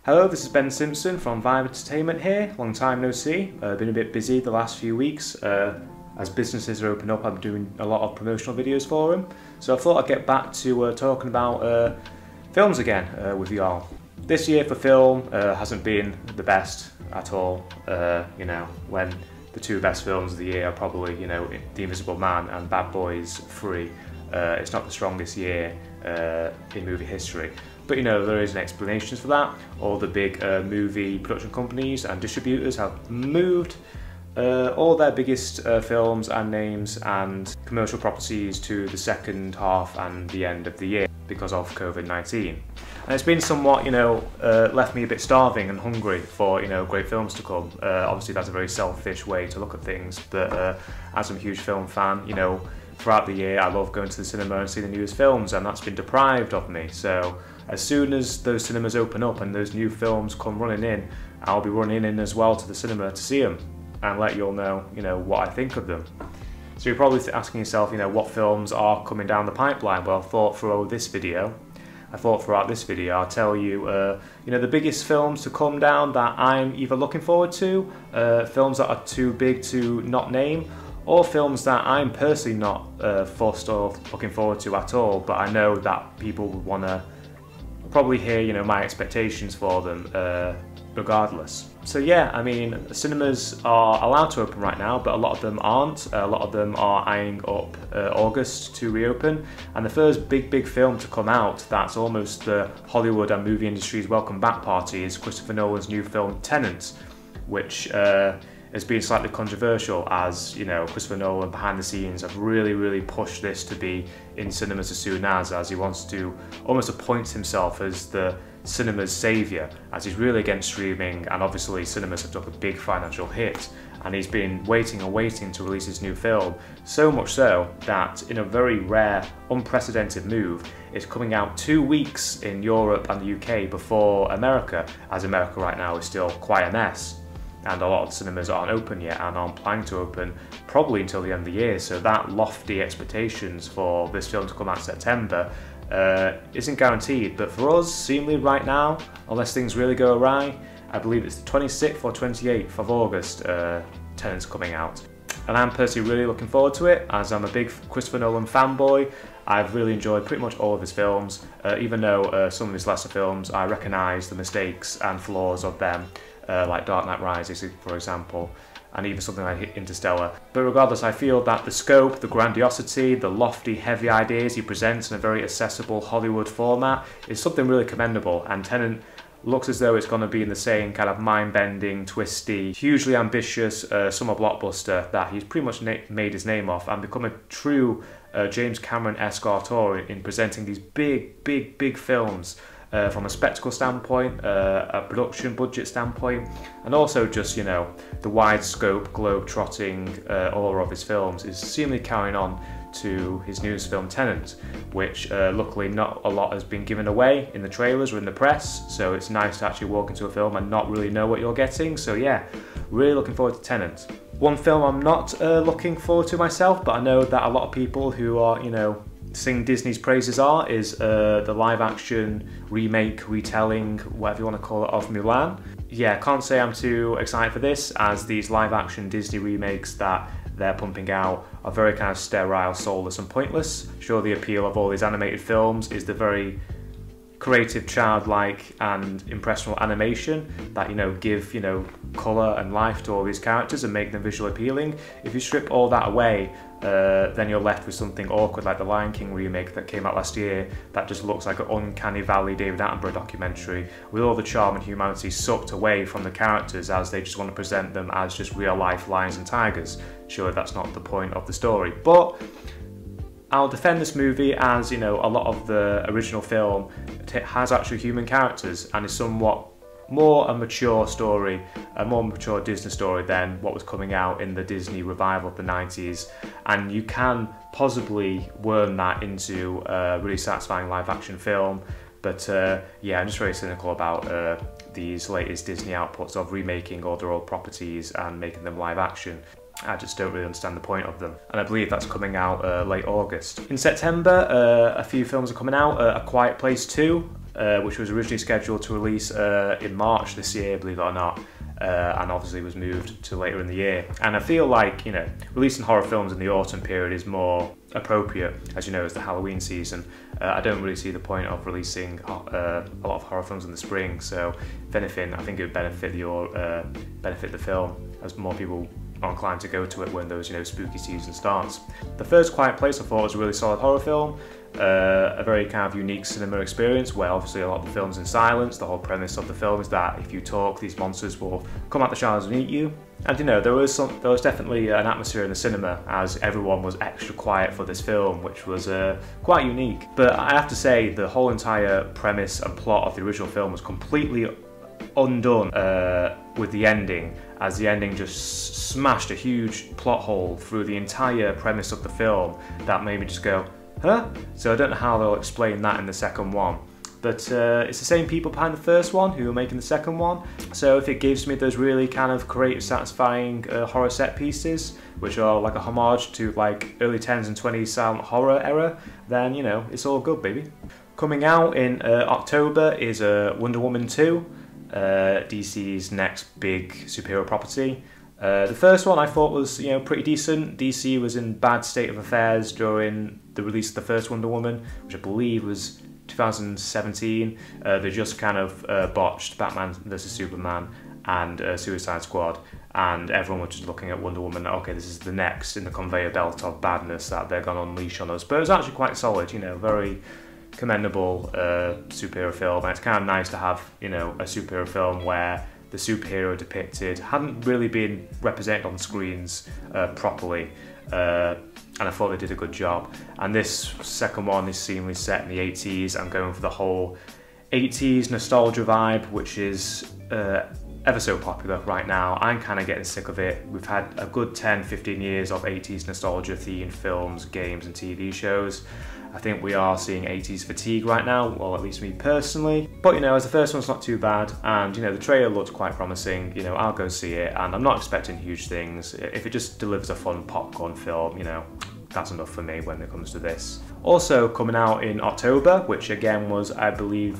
Hello, this is Ben Simpson from Vibe Entertainment here. Long time no see. Been a bit busy the last few weeks. As businesses are opening up, I'm doing a lot of promotional videos for them. So I thought I'd get back to talking about films again with y'all. This year for film hasn't been the best at all. When the two best films of the year are probably, The Invisible Man and Bad Boys 3. It's not the strongest year in movie history. But there is an explanation for that. All the big movie production companies and distributors have moved all their biggest films and names and commercial properties to the second half and the end of the year because of COVID-19. And it's been somewhat, left me a bit starving and hungry for, great films to come. Obviously that's a very selfish way to look at things, but as I'm a huge film fan, throughout the year I love going to the cinema and seeing the newest films, and that's been deprived of me. So as soon as those cinemas open up and those new films come running in, I'll be running in as well to the cinema to see them and let you all know, what I think of them. So you're probably asking yourself, what films are coming down the pipeline? Well, I thought throughout this video I'll tell you, the biggest films to come down that I'm either looking forward to, films that are too big to not name, or films that I'm personally not fussed or looking forward to at all, but I know that people would want to probably hear, my expectations for them regardless. So yeah, cinemas are allowed to open right now, but a lot of them aren't. A lot of them are eyeing up August to reopen, and the first big film to come out that's almost the Hollywood and movie industry's welcome back party is Christopher Nolan's new film Tenants, which has been slightly controversial as, Christopher Nolan behind the scenes have really pushed this to be in cinemas as soon as he wants to almost appoint himself as the cinema's saviour, as he's really against streaming, and obviously cinemas have took a big financial hit, and he's been waiting to release his new film, so much so that in a very rare, unprecedented move, it's coming out 2 weeks in Europe and the UK before America, as America right now is still quite a mess. And a lot of the cinemas aren't open yet and aren't planning to open probably until the end of the year, so that lofty expectations for this film to come out in September isn't guaranteed. But for us, seemingly right now, unless things really go awry, I believe it's the 26th or 28th of August Tenants coming out. And I'm personally really looking forward to it, as I'm a big Christopher Nolan fanboy. I've really enjoyed pretty much all of his films, even though some of his lesser films I recognise the mistakes and flaws of them, like Dark Knight Rises, for example, and even something like Interstellar. But regardless, I feel that the scope, the grandiosity, the lofty, heavy ideas he presents in a very accessible Hollywood format is something really commendable, and Tenet looks as though it's going to be in the same kind of mind-bending, twisty, hugely ambitious summer blockbuster that he's pretty much made his name off, and become a true James Cameron-esque auteur in presenting these big films from a spectacle standpoint, a production budget standpoint, and also just, the wide scope, globe-trotting aura of his films is seemingly carrying on to his newest film Tenant, which luckily not a lot has been given away in the trailers or in the press, so it's nice to actually walk into a film and not really know what you're getting. So yeah, really looking forward to Tenant. One film I'm not looking forward to myself, but I know that a lot of people who are, sing Disney's praises is the live-action remake, retelling, whatever you want to call it, of Mulan. Yeah, I can't say I'm too excited for this, as these live-action Disney remakes that they're pumping out are very kind of sterile, soulless and pointless. Sure, the appeal of all these animated films is the very creative, childlike and impressionable animation that, give, colour and life to all these characters and make them visually appealing. If you strip all that away, then you're left with something awkward like the Lion King remake that came out last year that just looks like an uncanny valley David Attenborough documentary with all the charm and humanity sucked away from the characters, as they just want to present them as just real life lions and tigers. Sure, that's not the point of the story, but I'll defend this movie as, a lot of the original film has actually human characters and is somewhat more a mature story, a more mature Disney story than what was coming out in the Disney revival of the 90s, and you can possibly worm that into a really satisfying live action film. But yeah, I'm just very cynical about these latest Disney outputs of remaking all their old properties and making them live action. I just don't really understand the point of them, and I believe that's coming out late August. In September, a few films are coming out. A Quiet Place 2 which was originally scheduled to release in March this year, believe it or not. And obviously was moved to later in the year. And I feel like, you know, releasing horror films in the autumn period is more appropriate, as you know, as the Halloween season. I don't really see the point of releasing a lot of horror films in the spring, so if anything, I think it would benefit the film, as more people are inclined to go to it when those, you know, spooky season starts. The First Quiet Place I thought was a really solid horror film. A very kind of unique cinema experience where obviously a lot of the film's in silence. The whole premise of the film is that if you talk, these monsters will come out the shadows and eat you. And you know, there was definitely an atmosphere in the cinema as everyone was extra quiet for this film, which was quite unique. But I have to say, the whole entire premise and plot of the original film was completely undone with the ending, as the ending just smashed a huge plot hole through the entire premise of the film that made me just go, huh? So I don't know how they'll explain that in the second one. But it's the same people behind the first one who are making the second one. So if it gives me those really kind of creative, satisfying horror set pieces, which are like a homage to like early 10s and 20s silent horror era, then, you know, it's all good, baby. Coming out in October is Wonder Woman 2, DC's next big superhero property. The first one I thought was, you know, pretty decent. DC was in bad state of affairs during the release of the first Wonder Woman, which I believe was 2017. They just kind of botched Batman vs Superman and Suicide Squad, and everyone was just looking at Wonder Woman, okay, this is the next in the conveyor belt of badness that they're going to unleash on us. But it was actually quite solid, you know, very commendable superhero film, and it's kind of nice to have, you know, a superhero film where the superhero depicted hadn't really been represented on screens properly, and I thought they did a good job. And this second one is seemingly set in the 80s. I'm going for the whole 80s nostalgia vibe, which is ever so popular right now. I'm kind of getting sick of it. We've had a good 10-15 years of 80s nostalgia themed films, games and TV shows. I think we are seeing 80s fatigue right now, well, at least me personally. But, you know, as the first one's not too bad, and, you know, the trailer looked quite promising, you know, I'll go see it, and I'm not expecting huge things. If it just delivers a fun popcorn film, you know, that's enough for me when it comes to this. Also coming out in October, which again was, I believe,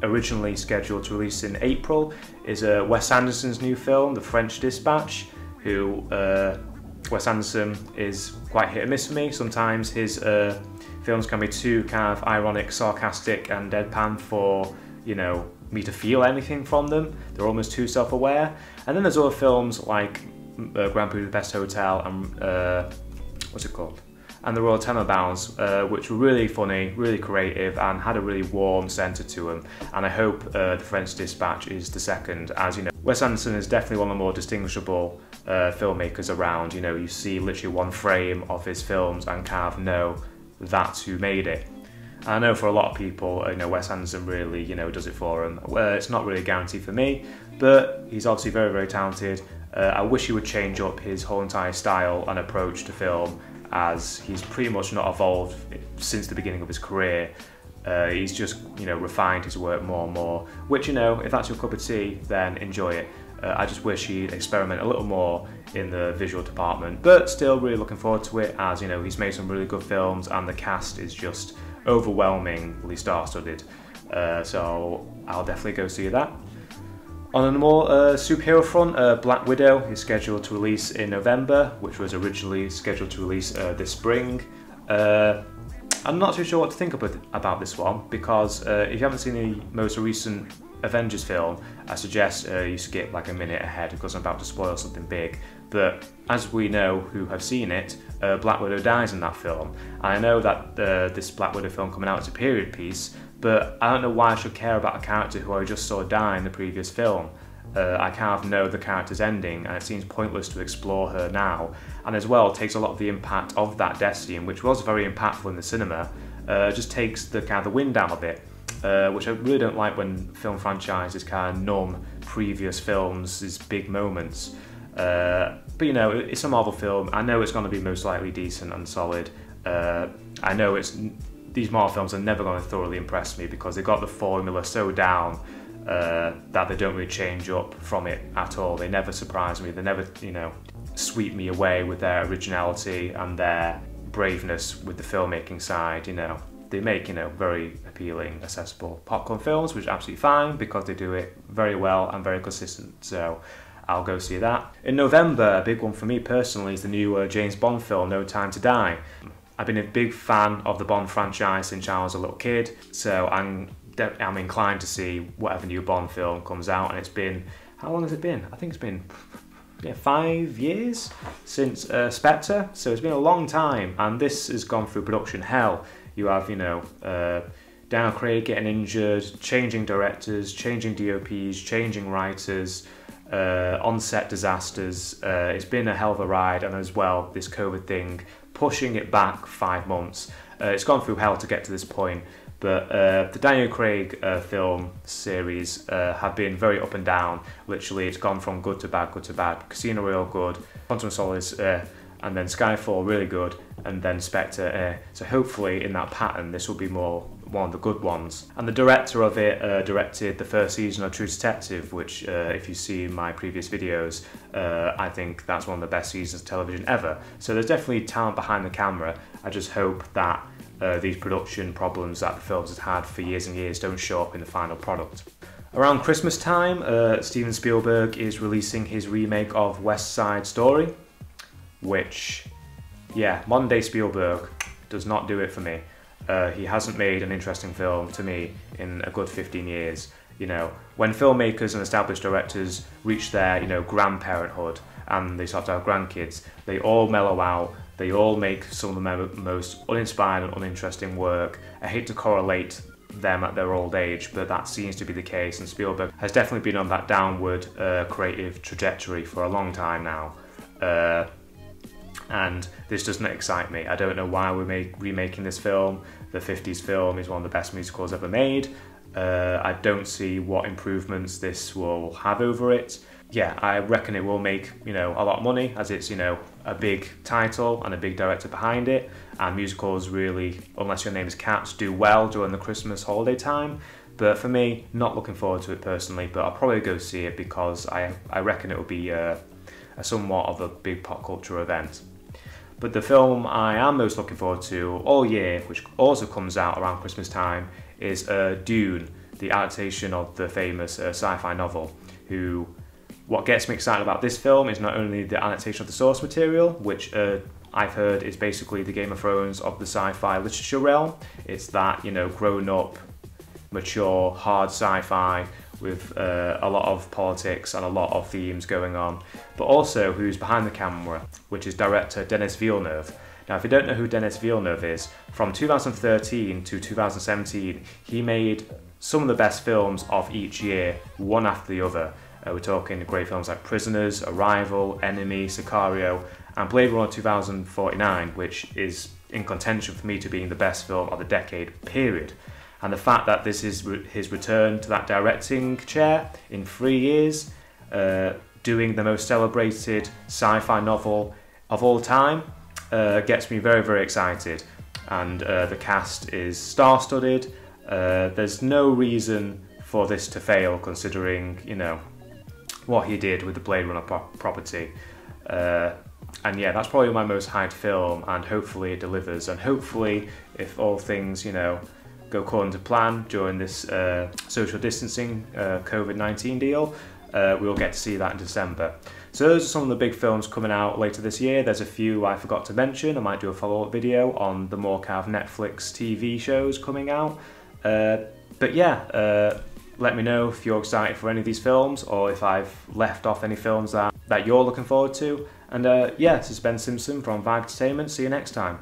originally scheduled to release in April, is Wes Anderson's new film, The French Dispatch, who Wes Anderson is quite hit and miss for me. Sometimes his films can be too kind of ironic, sarcastic and deadpan for, you know, me to feel anything from them. They're almost too self-aware. And then there's other films like Grand Budapest Hotel and what's it called? And The Royal Tenenbaums, which were really funny, really creative, and had a really warm centre to them. And I hope The French Dispatch is the second, as you know, Wes Anderson is definitely one of the more distinguishable filmmakers around. You know, you see literally one frame of his films and kind of know that's who made it. And I know for a lot of people, you know, Wes Anderson really, you know, does it for him. It's not really a guarantee for me, but he's obviously very, very talented. I wish he would change up his whole entire style and approach to film, as he's pretty much not evolved since the beginning of his career. He's just, you know, refined his work more and more, which, you know, if that's your cup of tea, then enjoy it. I just wish he'd experiment a little more in the visual department, but still really looking forward to it, as, you know, he's made some really good films and the cast is just overwhelmingly star-studded. So I'll definitely go see that. On a more superhero front, Black Widow is scheduled to release in November, which was originally scheduled to release this spring. I'm not too sure what to think about this one, because if you haven't seen the most recent Avengers film, I suggest you skip like a minute ahead, because I'm about to spoil something big. But as we know who have seen it, Black Widow dies in that film. And I know that this Black Widow film coming out is a period piece, but I don't know why I should care about a character who I just saw die in the previous film. I kind of know the character's ending, and it seems pointless to explore her now. And as well, it takes a lot of the impact of that death scene, which was very impactful in the cinema, just takes the kind of the wind out of it. Which I really don't like when film franchises kind of numb previous films' big moments. But you know, it's a Marvel film. I know it's going to be most likely decent and solid. I know these Marvel films are never going to thoroughly impress me, because they got the formula so down that they don't really change up from it at all. They never surprise me. They never, you know, sweep me away with their originality and their braveness with the filmmaking side, you know. they make, you know, very appealing, accessible popcorn films, which is absolutely fine because they do it very well and very consistent. So I'll go see that. In November, a big one for me personally is the new James Bond film, No Time to Die. I've been a big fan of the Bond franchise since I was a little kid, so I'm inclined to see whatever new Bond film comes out, and it's been, how long has it been? I think it's been 5 years since Spectre, so it's been a long time, and this has gone through production hell. You have, you know, Daniel Craig getting injured, changing directors, changing DOPs, changing writers, on-set disasters. It's been a hell of a ride, and as well, this COVID thing, pushing it back 5 months. It's gone through hell to get to this point, but the Daniel Craig film series have been very up and down. Literally, it's gone from good to bad, good to bad. Casino Royale good, Quantum of Solace, and then Skyfall really good, and then Spectre. So hopefully in that pattern, this will be more one of the good ones. And the director of it directed the first season of True Detective, which if you see my previous videos, I think that's one of the best seasons of television ever. So there's definitely talent behind the camera. I just hope that these production problems that the films have had for years and years don't show up in the final product. Around Christmas time, Steven Spielberg is releasing his remake of West Side Story, which, yeah, modern day Spielberg does not do it for me. He hasn't made an interesting film to me in a good 15 years. You know, when filmmakers and established directors reach their, you know, grandparenthood and they start to have grandkids, they all mellow out, they all make some of the most uninspired and uninteresting work. I hate to correlate them at their old age, but that seems to be the case, and Spielberg has definitely been on that downward creative trajectory for a long time now. And this doesn't excite me. I don't know why we're remaking this film. The 50s film is one of the best musicals ever made. I don't see what improvements this will have over it. Yeah, I reckon it will make, you know, a lot of money, as it's, you know, a big title and a big director behind it. And musicals really, unless your name is Cats, do well during the Christmas holiday time. But for me, not looking forward to it personally, but I'll probably go see it because I reckon it will be a somewhat of a big pop culture event. But the film I am most looking forward to all year, which also comes out around Christmas time, is Dune, the adaptation of the famous sci-fi novel. What gets me excited about this film is not only the adaptation of the source material, which I've heard is basically the Game of Thrones of the sci-fi literature realm. It's that, you know, grown-up, mature, hard sci-fi with a lot of politics and a lot of themes going on, but also who's behind the camera, which is director Denis Villeneuve. Now, if you don't know who Denis Villeneuve is, from 2013 to 2017, he made some of the best films of each year, one after the other. We're talking great films like Prisoners, Arrival, Enemy, Sicario, and Blade Runner 2049, which is in contention for me to being the best film of the decade, period. And the fact that this is his return to that directing chair in 3 years, doing the most celebrated sci-fi novel of all time, gets me very, very excited. And the cast is star-studded. There's no reason for this to fail, considering, you know, what he did with the Blade Runner property. And yeah, that's probably my most hyped film, and hopefully it delivers. And hopefully, if all things, you know, go according to plan during this social distancing COVID-19 deal, we'll get to see that in December. So those are some of the big films coming out later this year. There's a few I forgot to mention. I might do a follow-up video on the more kind of Netflix TV shows coming out. But yeah, let me know if you're excited for any of these films, or if I've left off any films that you're looking forward to. And yeah, this is Ben Simpson from Vibe Entertainment. See you next time.